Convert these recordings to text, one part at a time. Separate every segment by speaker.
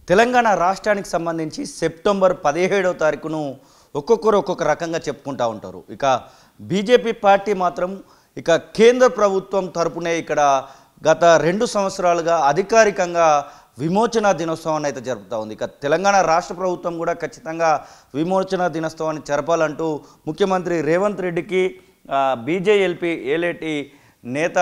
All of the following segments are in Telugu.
Speaker 1: తెలంగాణ రాష్ట్రానికి సంబంధించి సెప్టెంబర్ 17వ తారీఖును ఒక్కొక్కరు ఒక్కొక్క రకంగా చెప్పుకుంటూ ఉంటారు. ఇక బీజేపీ పార్టీ మాత్రం ఇక కేంద్ర ప్రభుత్వం తరపునే ఇక్కడ గత 2 సంవత్సరాలుగా అధికారికంగా విమోచన దినోత్సవాన్ని అయితే జరుపుతూ ఉంది. ఇక తెలంగాణ రాష్ట్ర ప్రభుత్వం కూడా ఖచ్చితంగా విమోచన దినోత్సవాన్ని జరపాలంటూ ముఖ్యమంత్రి రేవంత్ రెడ్డికి బీజేఎల్పీ ఏలేటి నేత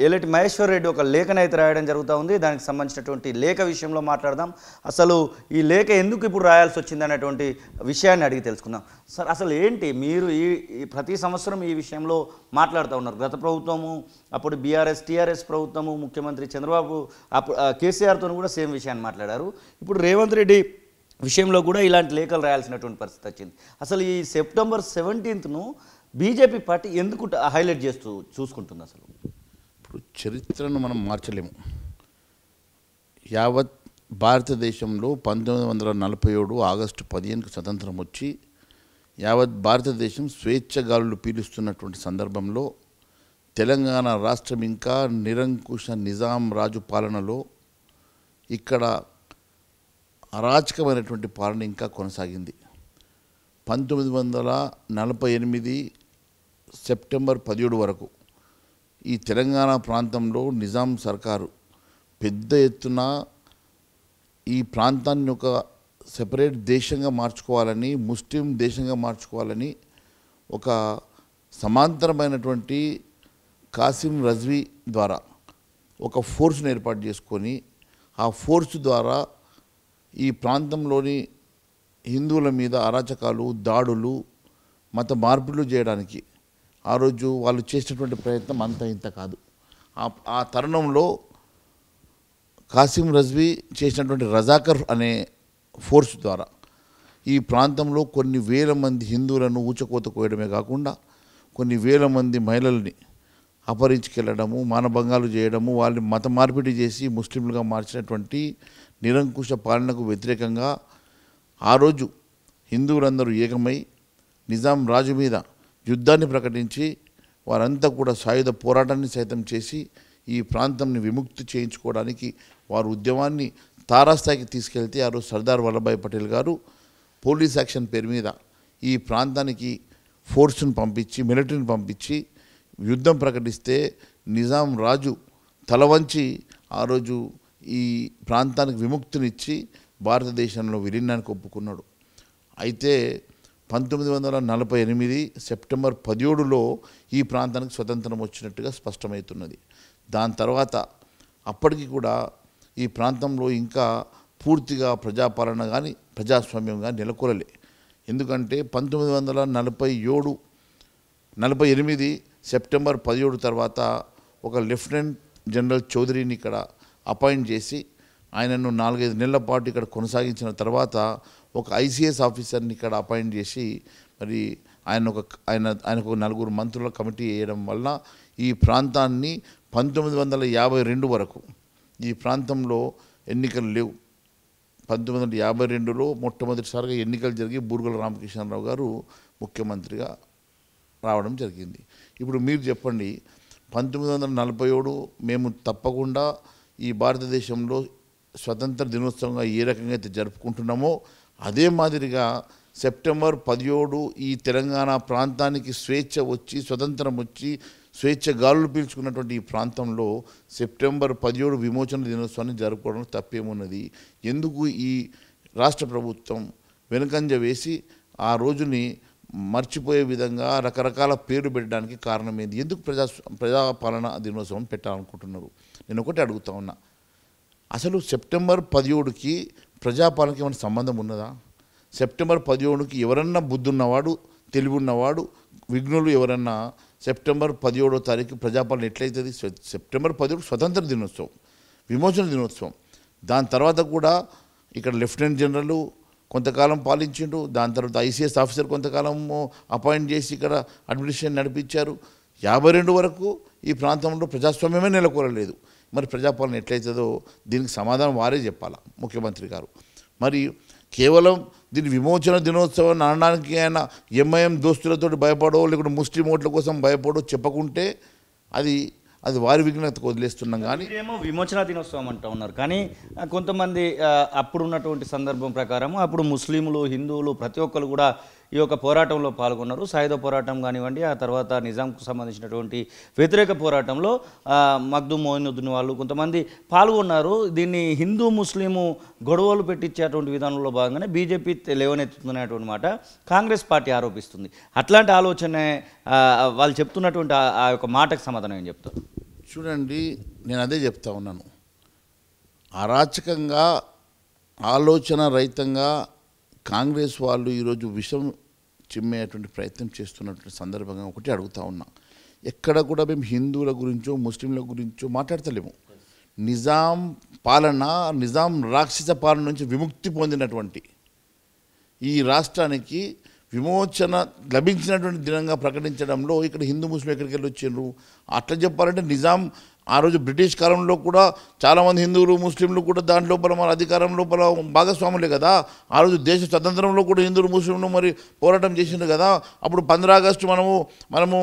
Speaker 1: ఏలేటి మహేశ్వర్ రెడ్డి ఒక లేఖను అయితే రాయడం జరుగుతూ ఉంది. దానికి సంబంధించినటువంటి లేఖ విషయంలో మాట్లాడదాం. అసలు ఈ లేఖ ఎందుకు ఇప్పుడు రాయాల్సి వచ్చింది అనేటువంటి విషయాన్ని అడిగి తెలుసుకుందాం. సార్, అసలు ఏంటి మీరు ఈ ప్రతి సంవత్సరం ఈ విషయంలో మాట్లాడుతూ ఉన్నారు. గత ప్రభుత్వము అప్పుడు టీఆర్ఎస్ ప్రభుత్వము ముఖ్యమంత్రి చంద్రబాబు కేసీఆర్తో కూడా సేమ్ విషయాన్ని మాట్లాడారు. ఇప్పుడు రేవంత్ రెడ్డి విషయంలో కూడా ఇలాంటి లేఖలు రాయాల్సినటువంటి పరిస్థితి వచ్చింది. అసలు ఈ సెప్టెంబర్ 17ను బీజేపీ పార్టీ ఎందుకు హైలైట్ చేస్తూ చూసుకుంటుంది? అసలు
Speaker 2: ఇప్పుడు చరిత్రను మనం మార్చలేము. యావత్ భారతదేశంలో 1947 ఆగస్టు 15కు స్వతంత్రం వచ్చి యావత్ భారతదేశం స్వేచ్ఛగాలులు పీలుస్తున్నటువంటి సందర్భంలో తెలంగాణ రాష్ట్రం ఇంకా నిరంకుశ నిజాం రాజు పాలనలో ఇక్కడ అరాచకమైనటువంటి పాలన ఇంకా కొనసాగింది. 1948 సెప్టెంబర్ 17 వరకు ఈ తెలంగాణ ప్రాంతంలో నిజాం సర్కారు పెద్ద ఎత్తున ఈ ప్రాంతాన్ని ఒక సెపరేట్ దేశంగా మార్చుకోవాలని, ముస్లిం దేశంగా మార్చుకోవాలని ఒక సమాంతరమైనటువంటి కాసిం రజ్వీ ద్వారా ఒక ఫోర్స్ను ఏర్పాటు చేసుకొని ఆ ఫోర్స్ ద్వారా ఈ ప్రాంతంలోని హిందువుల మీద అరాచకాలు, దాడులు, మత మార్పులు చేయడానికి ఆ రోజు వాళ్ళు చేసినటువంటి ప్రయత్నం అంత ఇంత కాదు. ఆ తరుణంలో కాసిం రజ్వీ చేసినటువంటి రజాకర్ అనే ఫోర్స్ ద్వారా ఈ ప్రాంతంలో కొన్ని వేల మంది హిందువులను ఊచకోత కోయడమే కాకుండా కొన్ని వేల మంది మహిళల్ని అపహరించుకెళ్ళడము, మానభంగాలు చేయడము, వాళ్ళని మత మార్పిడి చేసి ముస్లింలుగా మార్చినటువంటి నిరంకుశ పాలనకు వ్యతిరేకంగా ఆ రోజు హిందువులందరూ ఏకమై నిజాం రాజు మీద యుద్ధాన్ని ప్రకటించి వారంతా కూడా సాయుధ పోరాటాన్ని సైతం చేసి ఈ ప్రాంతంని విముక్తి చేయించుకోవడానికి వారు ఉద్యమాన్ని తారాస్థాయికి తీసుకెళ్తే ఆ రోజు సర్దార్ వల్లభాయ్ పటేల్ గారు పోలీస్ యాక్షన్ పేరు మీద ఈ ప్రాంతానికి ఫోర్స్ను పంపించి, మిలిటరీని పంపించి యుద్ధం ప్రకటిస్తే నిజాం రాజు తలవంచి ఆ రోజు ఈ ప్రాంతానికి విముక్తినిచ్చి భారతదేశంలో విలీనానికి ఒప్పుకున్నాడు. అయితే 1948 సెప్టెంబర్ 17లో ఈ ప్రాంతానికి స్వతంత్రం వచ్చినట్టుగా స్పష్టమవుతున్నది. దాని తర్వాత అప్పటికి కూడా ఈ ప్రాంతంలో ఇంకా పూర్తిగా ప్రజాపాలన కానీ ప్రజాస్వామ్యం కానీ నెలకొలలే. ఎందుకంటే 1948 సెప్టెంబర్ 17 తర్వాత ఒక లెఫ్టినెంట్ జనరల్ చౌదరిని ఇక్కడ అపాయింట్ చేసి ఆయనను 4-5 నెలల పాటు ఇక్కడ కొనసాగించిన తర్వాత ఒక ఐసీఎస్ ఆఫీసర్ని ఇక్కడ అపాయింట్ చేసి మరి ఆయనకు 4 మంత్రుల కమిటీ వేయడం వల్ల ఈ ప్రాంతాన్ని 1952 వరకు ఈ ప్రాంతంలో ఎన్నికలు లేవు. 1952లో మొట్టమొదటిసారిగా ఎన్నికలు జరిగి బూర్గుల రామకృష్ణారావు గారు ముఖ్యమంత్రిగా రావడం జరిగింది. ఇప్పుడు మీరు చెప్పండి, 1947 మేము తప్పకుండా ఈ భారతదేశంలో స్వతంత్ర దినోత్సవంగా ఏ రకంగా అయితే జరుపుకుంటున్నామో అదే మాదిరిగా సెప్టెంబర్ 17 ఈ తెలంగాణ ప్రాంతానికి స్వేచ్ఛ వచ్చి, స్వతంత్రం వచ్చి, స్వేచ్ఛ గాలులు పీల్చుకున్నటువంటి ఈ ప్రాంతంలో సెప్టెంబర్ 17 విమోచన దినోత్సవాన్ని జరుపుకోవడం తప్పేమున్నది? ఎందుకు ఈ రాష్ట్ర ప్రభుత్వం వెనుకంజ వేసి ఆ రోజుని మర్చిపోయే విధంగా రకరకాల పేరు పెట్టడానికి కారణం ఏంది? ఎందుకు ప్రజాపాలన దినోత్సవం పెట్టాలనుకుంటున్నారు? నేను ఒకటి అడుగుతా ఉన్నా, అసలు సెప్టెంబర్ 17కి ప్రజాపాలనకి ఏమైనా సంబంధం ఉన్నదా? సెప్టెంబర్ 17కి ఎవరన్నా బుద్ధి ఉన్నవాడు, తెలివి ఉన్నవాడు, విఘ్నులు ఎవరన్నా సెప్టెంబర్ 17వ తారీఖు ప్రజాపాలన ఎట్లయితుంది? సెప్టెంబర్ 17 స్వతంత్ర దినోత్సవం, విమోచన దినోత్సవం. దాని తర్వాత కూడా ఇక్కడ లెఫ్టినెంట్ జనరల్ కొంతకాలం పాలించిండు. దాని తర్వాత ఐసీఎస్ ఆఫీసర్ కొంతకాలం అపాయింట్ చేసి ఇక్కడ అడ్మినిస్ట్రేషన్ నడిపించారు. 52 వరకు ఈ ప్రాంతంలో ప్రజాస్వామ్యమే నెలకొలలేదు. మరి ప్రజాపాలన ఎట్లయితుందో దీనికి సమాధానం వారే చెప్పాలా, ముఖ్యమంత్రి గారు. మరి కేవలం దీని విమోచన దినోత్సవం అనడానికి ఆయన ఎంఐఎం దోస్తులతో భయపడో లేకుంటే ముస్లిం ఓట్ల కోసం భయపడో చెప్పకుంటే అది అది వారి విఘ్నతకు వదిలేస్తున్నాం. కానీ
Speaker 1: మీరేమో విమోచన దినోత్సవం అంటూ ఉన్నారు, కానీ కొంతమంది అప్పుడు ఉన్నటువంటి సందర్భం ప్రకారం అప్పుడు ముస్లింలు, హిందువులు ప్రతి ఒక్కరు కూడా ఈ యొక్క పోరాటంలో పాల్గొన్నారు. సాయుధ పోరాటం కానివ్వండి, ఆ తర్వాత నిజాంకు సంబంధించినటువంటి వ్యతిరేక పోరాటంలో మగ్దుమ్ మొయినుద్దీన్ వాళ్ళు కొంతమంది పాల్గొన్నారు. దీన్ని హిందూ ముస్లిము గొడవలు పెట్టించేటువంటి విధానంలో భాగంగానే బీజేపీ లేవనెత్తుతున్నటువంటి మాట కాంగ్రెస్ పార్టీ ఆరోపిస్తుంది. అట్లాంటి ఆలోచన వాళ్ళు చెప్తున్నటువంటి ఆ యొక్క మాటకు సమాధానం ఏం చెప్తారు?
Speaker 2: చూడండి, నేను అదే చెప్తా ఉన్నాను. అరాచకంగా ఆలోచన రహితంగా కాంగ్రెస్ వాళ్ళు ఈరోజు విషం చిమ్మేటువంటి ప్రయత్నం చేస్తున్నటువంటి సందర్భంగా ఒకటి అడుగుతా ఉన్నా. ఎక్కడ కూడా మేము హిందువుల గురించో ముస్లింల గురించో మాట్లాడతలేము. నిజాం పాలన, నిజాం రాక్షస పాలన నుంచి విముక్తి పొందినటువంటి ఈ రాష్ట్రానికి విమోచన లభించినటువంటి దినంగా ప్రకటించడంలో ఇక్కడ హిందూ ముస్లిం ఎక్కడికి వెళ్ళి వచ్చిండ్రు? అట్లా చెప్పాలంటే నిజాం ఆ రోజు బ్రిటిష్ కాలంలో కూడా చాలామంది హిందువులు ముస్లింలు కూడా దాని లోపల మన అధికారం లోపల భాగస్వాములే కదా. ఆ రోజు దేశ స్వతంత్రంలో కూడా హిందువులు ముస్లింలు మరి పోరాటం చేసిండ్రు కదా. అప్పుడు 15 ఆగస్టు మనము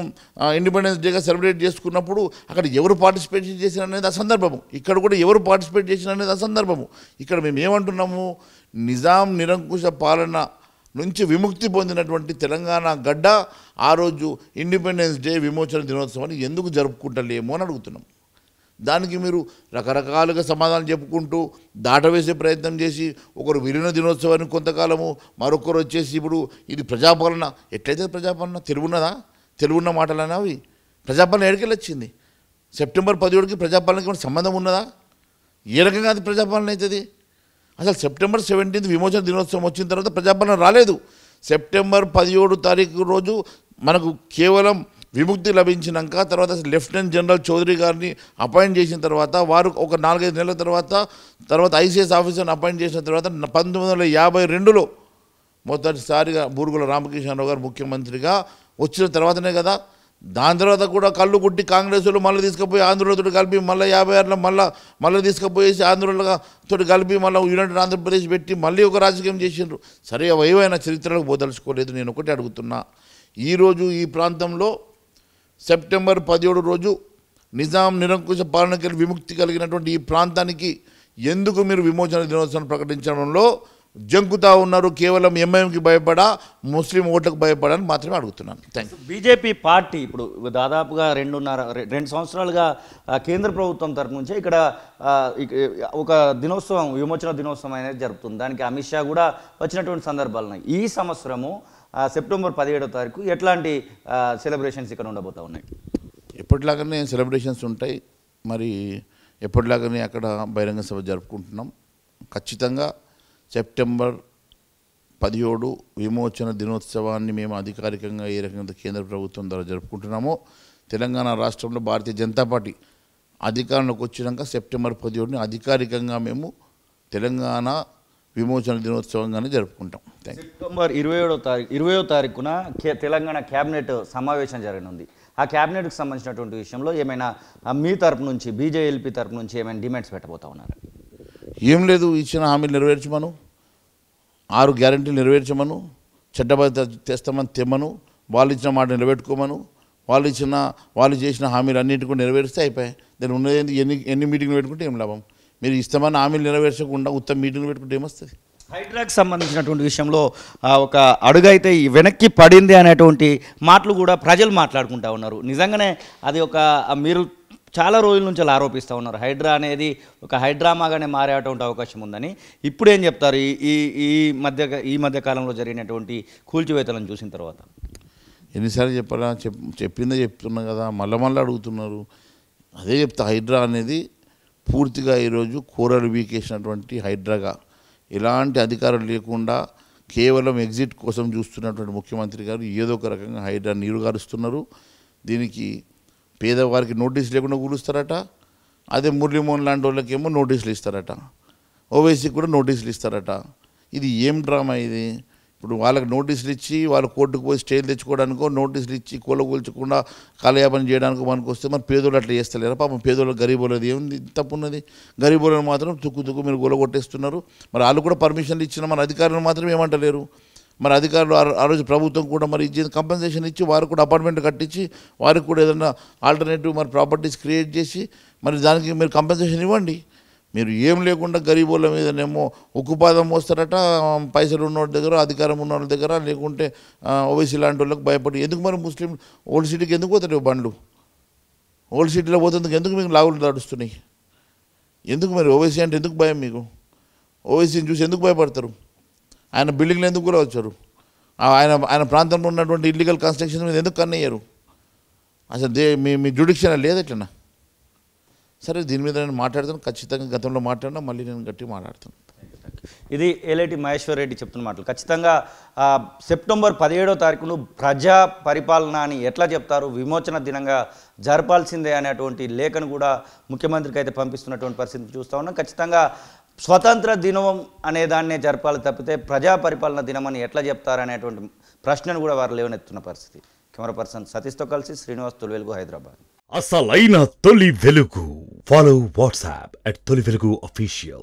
Speaker 2: ఇండిపెండెన్స్ డేగా సెలబ్రేట్ చేసుకున్నప్పుడు అక్కడ ఎవరు పార్టిసిపేట్ చేసిన అనేది అసందర్భము. ఇక్కడ కూడా ఎవరు పార్టిసిపేట్ చేసిన అనేది అసందర్భము. ఇక్కడ మేము ఏమంటున్నాము, నిజాం నిరంకుశ పాలన నుంచి విముక్తి పొందినటువంటి తెలంగాణ గడ్డ ఆ రోజు ఇండిపెండెన్స్ డే విమోచన దినోత్సవాన్ని ఎందుకు జరుపుకుంటలేమో అని అడుగుతున్నాం. దానికి మీరు రకరకాలుగా సమాధానం చెప్పుకుంటూ దాటవేసే ప్రయత్నం చేసి ఒకరు విలీన దినోత్సవాన్ని కొంతకాలము, మరొకరు వచ్చేసి ఇప్పుడు ఇది ప్రజాపాలన. ఎట్లయితే ప్రజాపాలన తెలుగున్నదా? తెలుగున్న మాటలన్నా అవి ప్రజాపాలన ఎక్కడికి వచ్చింది? సెప్టెంబర్ 17కి ప్రజాపాలనకి సంబంధం ఉన్నదా? ఏ రకంగా అది ప్రజాపాలన అవుతుంది? అసలు సెప్టెంబర్ 17 విమోచన దినోత్సవం వచ్చిన తర్వాత ప్రజాపాలన రాలేదు. సెప్టెంబర్ 17 తారీఖు రోజు మనకు కేవలం విముక్తి లభించినాక తర్వాత లెఫ్టినెంట్ జనరల్ చౌదరి గారిని అపాయింట్ చేసిన తర్వాత వారు ఒక 4-5 నెలల తర్వాత ఐసీఎస్ ఆఫీసర్ని అపాయింట్ చేసిన తర్వాత 1952లో మొదటిసారిగా బూరుగుల రామకృష్ణరావు గారు ముఖ్యమంత్రిగా వచ్చిన తర్వాతనే కదా. దాని తర్వాత కూడా కళ్ళు కుట్టి కాంగ్రెస్లో మళ్ళీ తీసుకుపోయి ఆంధ్రులతో కలిపి మళ్ళీ 56లో మళ్ళీ తీసుకుపోయేసి ఆంధ్రులతో కలిపి మళ్ళీ యునైటెడ్ ఆంధ్రప్రదేశ్ పెట్టి మళ్ళీ ఒక రాజకీయం చేసిండ్రు. సరే, ఏవైనా చరిత్రలకు పోదలుచుకోలేదు. నేను ఒకటి అడుగుతున్నా, ఈరోజు ఈ ప్రాంతంలో సెప్టెంబర్ 17 రోజు నిజాం నిరంకుశ పాలనకి విముక్తి కలిగినటువంటి ఈ ప్రాంతానికి ఎందుకు మీరు విమోచన దినోత్సవం ప్రకటించడంలో జంకుతా ఉన్నారు? కేవలం ఎంఐఎంకి భయపడా, ముస్లిం ఓట్లకు భయపడని మాత్రమే అడుగుతున్నాను. Thank you.
Speaker 1: బీజేపీ పార్టీ ఇప్పుడు దాదాపుగా 2 సంవత్సరాలుగా కేంద్ర ప్రభుత్వం తరఫు నుంచి ఇక్కడ ఒక దినోత్సవం, విమోచన దినోత్సవం అనేది జరుపుతుంది. దానికి అమిత్ షా కూడా వచ్చినటువంటి సందర్భాలు ఉన్నాయి. ఈ సంవత్సరము సెప్టెంబర్ 17వ తారీఖు ఎట్లాంటి సెలబ్రేషన్స్ ఇక్కడ ఉండబోతా ఉన్నాయి?
Speaker 2: ఎప్పటిలాగానే సెలబ్రేషన్స్ ఉంటాయి. మరి ఎప్పటిలాగానే అక్కడ బహిరంగ సభ జరుపుకుంటున్నాం. ఖచ్చితంగా సెప్టెంబర్ 17 విమోచన దినోత్సవాన్ని మేము అధికారికంగా ఏ రకంగా కేంద్ర ప్రభుత్వం ద్వారా జరుపుకుంటున్నామో, తెలంగాణ రాష్ట్రంలో భారతీయ జనతా పార్టీ అధికారంలోకి వచ్చినాక సెప్టెంబర్ 17ని అధికారికంగా మేము తెలంగాణ విమోచన దినోత్సవంగానే జరుపుకుంటాం.
Speaker 1: సెప్టెంబర్ 20వ తారీఖున తెలంగాణ క్యాబినెట్ సమావేశం జరగనుంది. ఆ క్యాబినెట్కి సంబంధించినటువంటి విషయంలో ఏమైనా మీ తరపు నుంచి, బీజేఎల్పీ తరపు నుంచి ఏమైనా డిమాండ్స్ పెట్టబోతా ఉన్నారు?
Speaker 2: ఏం లేదు, ఇచ్చిన హామీలు నెరవేర్చమను, 6 గ్యారెంటీలు నెరవేర్చమను, చట్టబద్ధత తెస్తామని తెమ్మను, వాళ్ళు ఇచ్చిన మాట నిలబెట్టుకోమను, వాళ్ళు చేసిన హామీలు అన్నింటి కూడా నెరవేరిస్తే అయిపోయాయి. దాని ఉన్నది ఎన్ని మీటింగ్లు పెట్టుకుంటే ఏం లాభం? మీరు ఇస్తామని హామీలు నెరవేర్చకుండా ఉత్తమ మీటింగ్లు పెట్టుకుంటే ఏమొస్తుంది?
Speaker 1: హైడ్రాకి సంబంధించినటువంటి విషయంలో ఒక అడుగైతే వెనక్కి పడింది అనేటువంటి మాటలు కూడా ప్రజలు మాట్లాడుకుంటూ ఉన్నారు. నిజంగానే అది మీరు చాలా రోజుల నుంచి అలా ఆరోపిస్తూ ఉన్నారు, హైడ్రా అనేది ఒక హైడ్రామాగానే మారేటువంటి అవకాశం ఉందని. ఇప్పుడు ఏం చెప్తారు ఈ మధ్య కాలంలో జరిగినటువంటి కూల్చివేతలను చూసిన తర్వాత?
Speaker 2: ఎన్నిసార్లు చెప్పాలా? చెప్పిందే చెప్తున్నా కదా, మళ్ళీ అడుగుతున్నారు. అదే చెప్తా, హైడ్రా అనేది పూర్తిగా ఈరోజు కూరలు వీకేసినటువంటి హైడ్రాగా, ఎలాంటి అధికారం లేకుండా కేవలం ఎగ్జిట్ కోసం చూస్తున్నటువంటి ముఖ్యమంత్రి గారు ఏదో ఒక రకంగా హైడ్రా నీరు గారుస్తున్నారు. దీనికి పేదవారికి నోటీసులు లేకుండా కూలుస్తారట. అదే మురళీమోహన్ లాంటి వాళ్ళకేమో నోటీసులు ఇస్తారట, ఓవైసీకి కూడా నోటీసులు ఇస్తారట. ఇది ఏం డ్రామా ఇది? ఇప్పుడు వాళ్ళకి నోటీసులు ఇచ్చి వాళ్ళు కోర్టుకు పోయి స్టేలు తెచ్చుకోవడానికో, నోటీసులు ఇచ్చి కూలగూల్చకుండా కాలయాపన చేయడానికో మనకు వస్తే మరి పేదోళ్ళు అట్లా చేస్తలేరా? పాపం పేదోళ్ళు గరీబోళ్ళది ఏముంది తప్పు ఉన్నది? గరీబోళ్ళని మాత్రం తుక్కు మీరు గొలగొట్టేస్తున్నారు. మరి వాళ్ళు కూడా పర్మిషన్లు ఇచ్చిన మన అధికారులు మాత్రం ఏమంటలేరు. మరి అధికారులు ఆ రోజు ప్రభుత్వం కూడా మరి ఇచ్చి కంపెన్సేషన్ ఇచ్చి వారికి కూడా అపార్ట్మెంట్ కట్టించి వారికి కూడా ఏదైనా ఆల్టర్నేటివ్ మరి ప్రాపర్టీస్ క్రియేట్ చేసి మరి దానికి మీరు కంపెన్సేషన్ ఇవ్వండి. మీరు ఏం లేకుండా గరీబుల మీదనేమో ఉక్కుపాదం మోస్తారట, పైసలు ఉన్న వాళ్ళ దగ్గర, అధికారం ఉన్న వాళ్ళ దగ్గర, లేకుంటే ఓవైసీ లాంటి వాళ్ళకి భయపడి. ఎందుకు మరి ముస్లిం ఓల్డ్ సిటీకి ఎందుకు పోతారు బండ్లు? ఓల్డ్ సిటీలో పోతుంది ఎందుకు మీకు లాగులు నడుస్తున్నాయి? ఎందుకు మరి ఓవైసీ అంటే ఎందుకు భయం మీకు? ఓవైసీని చూసి ఎందుకు భయపడతారు? ఆయన బిల్డింగ్లు ఎందుకు కూడా వచ్చారు? ఆయన ప్రాంతంలో ఉన్నటువంటి ఇల్లీగల్ కన్స్ట్రక్షన్ మీద ఎందుకు కన్నయ్యారు? అసలు మీ జ్యుడిక్షన్ లేదు ఎట్లన్నా? సరే, దీని మీద నేను మాట్లాడతాను, ఖచ్చితంగా గతంలో మాట్లాడినా మళ్ళీ నేను గట్టి మాట్లాడతాను.
Speaker 1: ఇది ఏలేటి మహేశ్వర్ రెడ్డి చెప్తున్న మాటలు. ఖచ్చితంగా సెప్టెంబర్ 17వ తారీఖును ప్రజా పరిపాలన అని ఎట్లా చెప్తారు, విమోచన దినంగా జరపాల్సిందే అనేటువంటి లేఖను కూడా ముఖ్యమంత్రికి అయితే పంపిస్తున్నటువంటి పరిస్థితి చూస్తూ ఉన్నాం. ఖచ్చితంగా స్వతంత్ర దినం అనే దాన్నే జరపాలి తప్పితే ప్రజా పరిపాలన దినం అని ఎట్లా చెప్తారు అనేటువంటి ప్రశ్నను కూడా వారు లేవనెత్తున్న పరిస్థితి. కెమెరా పర్సన్ సతీష్తో కలిసి శ్రీనివాస్, తొలి వెలుగు, హైదరాబాద్.
Speaker 3: అసలైన తొలి వెలుగు. ఫాలో వాట్సాప్ @తొలి వెలుగు official.